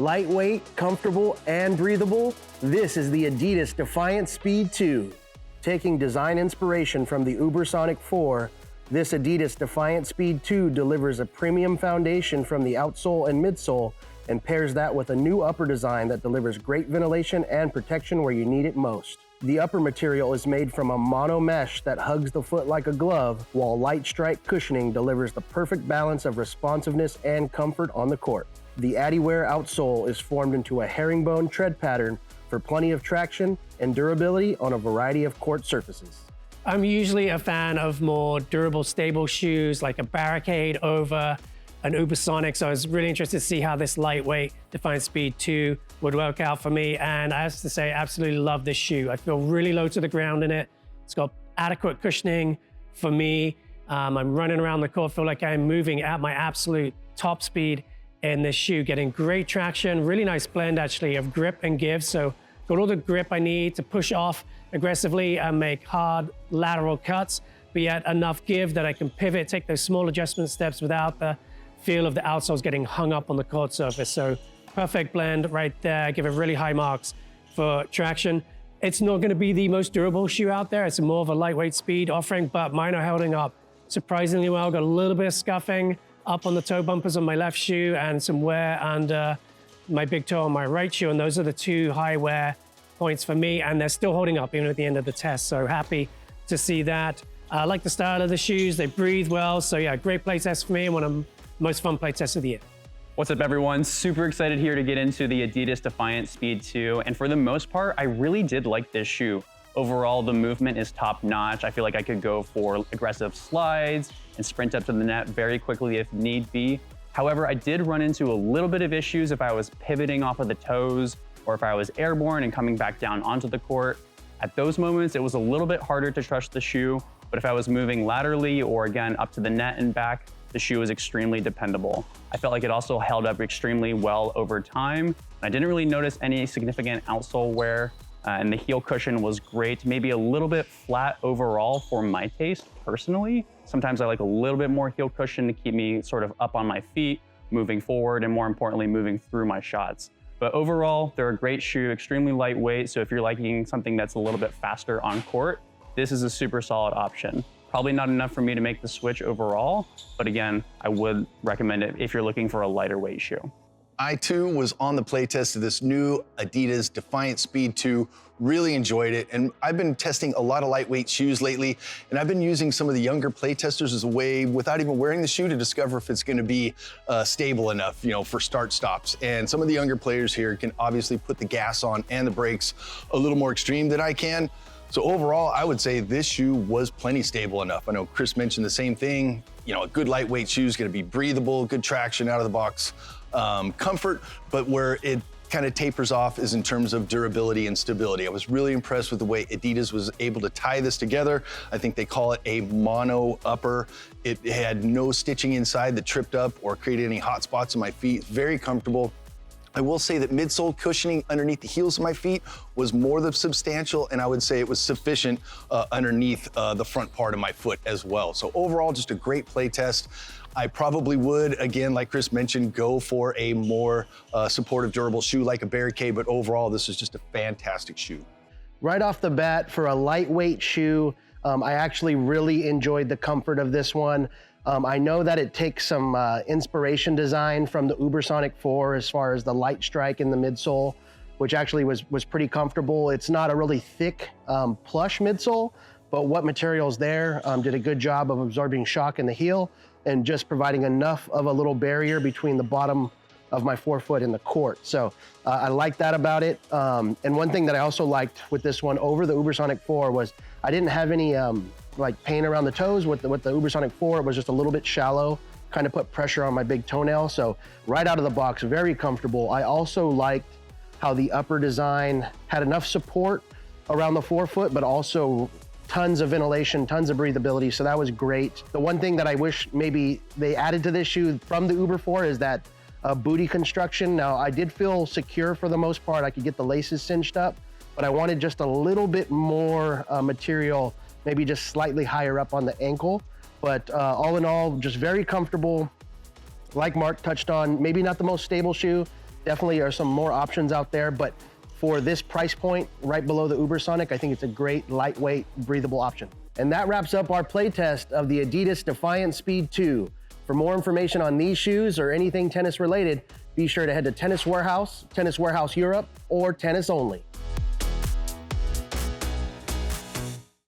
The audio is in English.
Lightweight, comfortable, and breathable, this is the Adidas Defiant Speed 2. Taking design inspiration from the Ubersonic 4, this Adidas Defiant Speed 2 delivers a premium foundation from the outsole and midsole and pairs that with a new upper design that delivers great ventilation and protection where you need it most. The upper material is made from a mono mesh that hugs the foot like a glove, while light strike cushioning delivers the perfect balance of responsiveness and comfort on the court. The AdiWear outsole is formed into a herringbone tread pattern for plenty of traction and durability on a variety of court surfaces. I'm usually a fan of more durable, stable shoes like a Barricade over an Ubersonic, so I was really interested to see how this lightweight Defiant Speed 2 would work out for me, and I have to say, I absolutely love this shoe. I feel really low to the ground in it. It's got adequate cushioning for me. I'm running around the court, feel like I'm moving at my absolute top speed in this shoe, getting great traction, really nice blend actually of grip and give, so got all the grip I need to push off aggressively and make hard lateral cuts, but yet enough give that I can pivot, take those small adjustment steps without the feel of the outsoles getting hung up on the court surface. So perfect blend right there, give it really high marks for traction. It's not gonna be the most durable shoe out there. It's more of a lightweight speed offering, but mine are holding up surprisingly well. Got a little bit of scuffing up on the toe bumpers on my left shoe and some wear under my big toe on my right shoe. And those are the two high wear points for me. And they're still holding up even at the end of the test. So happy to see that. I like the style of the shoes. They breathe well. So yeah, great play test for me and one of the most fun play tests of the year. What's up everyone? Super excited here to get into the Adidas Defiant Speed 2. And for the most part, I really did like this shoe. Overall, the movement is top notch. I feel like I could go for aggressive slides and sprint up to the net very quickly if need be. However, I did run into a little bit of issues if I was pivoting off of the toes or if I was airborne and coming back down onto the court. At those moments, it was a little bit harder to trust the shoe, but if I was moving laterally or again up to the net and back, the shoe was extremely dependable. I felt like it also held up extremely well over time. I didn't really notice any significant outsole wear, and the heel cushion was great. Maybe a little bit flat overall for my taste personally. Sometimes I like a little bit more heel cushion to keep me sort of up on my feet, moving forward, and more importantly, moving through my shots. But overall, they're a great shoe, extremely lightweight. So if you're liking something that's a little bit faster on court, this is a super solid option. Probably not enough for me to make the switch overall, but again, I would recommend it if you're looking for a lighter weight shoe. I too was on the playtest of this new Adidas Defiant Speed 2, really enjoyed it. And I've been testing a lot of lightweight shoes lately, and I've been using some of the younger playtesters as a way, without even wearing the shoe, to discover if it's gonna be stable enough, for start stops. And some of the younger players here can obviously put the gas on and the brakes a little more extreme than I can. So overall, I would say this shoe was plenty stable enough. I know Chris mentioned the same thing. A good lightweight shoe is gonna be breathable, good traction out of the box, comfort, but where it kind of tapers off is in terms of durability and stability. I was really impressed with the way Adidas was able to tie this together. I think they call it a mono upper. It had no stitching inside that tripped up or created any hot spots in my feet. Very comfortable. I will say that midsole cushioning underneath the heels of my feet was more than substantial, and I would say it was sufficient underneath the front part of my foot as well. So overall, just a great play test. I probably would, again, like Chris mentioned, go for a more supportive, durable shoe like a Barricade, but overall, this is just a fantastic shoe. Right off the bat, for a lightweight shoe, I actually really enjoyed the comfort of this one. I know that it takes some inspiration design from the Ubersonic 4 as far as the light strike in the midsole, which actually was pretty comfortable. It's not a really thick plush midsole, but what material's there did a good job of absorbing shock in the heel and just providing enough of a little barrier between the bottom of my forefoot and the court. So I like that about it. And one thing that I also liked with this one over the Ubersonic 4 was I didn't have any like pain around the toes. With the Ubersonic 4, it was just a little bit shallow, kind of put pressure on my big toenail. So right out of the box, very comfortable. I also liked how the upper design had enough support around the forefoot, but also tons of ventilation, tons of breathability. So that was great. The one thing that I wish maybe they added to this shoe from the Uber 4 is that booty construction. Now, I did feel secure for the most part. I could get the laces cinched up, but I wanted just a little bit more material, maybe just slightly higher up on the ankle. But all in all, just very comfortable. Like Mark touched on, maybe not the most stable shoe, Definitely are some more options out there, but for this price point, right below the Ubersonic, I think it's a great, lightweight, breathable option. And that wraps up our playtest of the Adidas Defiant Speed 2. For more information on these shoes or anything tennis related, be sure to head to Tennis Warehouse, Tennis Warehouse Europe, or Tennis Only.